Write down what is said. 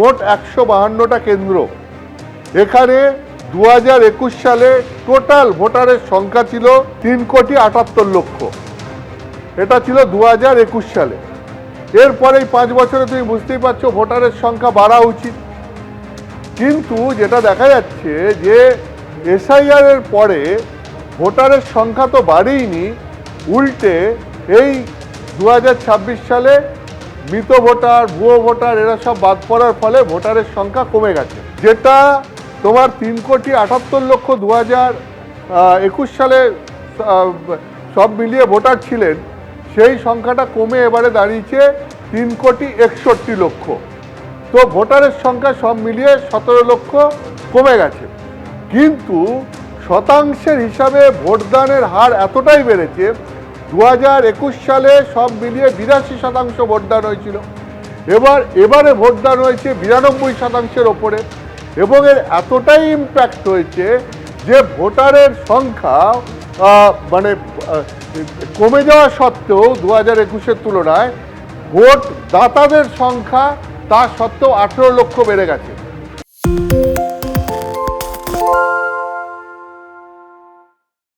মোট ১৫২টা কেন্দ্র। এখানে ২০২১ সালে টোটাল ভোটারের সংখ্যা ছিল ৩,৭৮,০০,০০০। এটা ছিল ২০২১ সালে। এরপরে এই ৫ বছরে তুমি বুঝতেই পারছো ভোটারের সংখ্যা বাড়া উচিত, কিন্তু যেটা দেখা যাচ্ছে যে এসআইআর এর পরে ভোটারের সংখ্যা তো বাড়েইনি, উল্টে এই ২০২৬ সালে মৃত ভোটার, ভুয়ো ভোটার এরা সব বাদ পড়ার ফলে ভোটারের সংখ্যা কমে গেছে। যেটা তোমার ৩,৭৮,০০,০০০ ২০২১ সালে সব মিলিয়ে ভোটার ছিলেন, সেই সংখ্যাটা কমে এবারে দাঁড়িয়েছে ৩,৬১,০০,০০০। তো ভোটারের সংখ্যা সব মিলিয়ে ১৭ লক্ষ কমে গেছে, কিন্তু শতাংশের হিসাবে ভোটদানের হার এতটাই বেড়েছে। ২০২১ সালে সব মিলিয়ে ৮২% ভোটদান হয়েছিল, এবারে ভোটদান হয়েছে ৯২%-এর ওপরে, এবং এর এতটাই ইম্প্যাক্ট হয়েছে যে ভোটারের সংখ্যা মানে কমে যাওয়া সত্ত্বেও ২০২১-এর তুলনায় ভোট দাতাদের সংখ্যা তা সত্ত্বেও ১৮ লক্ষ বেড়ে গেছে।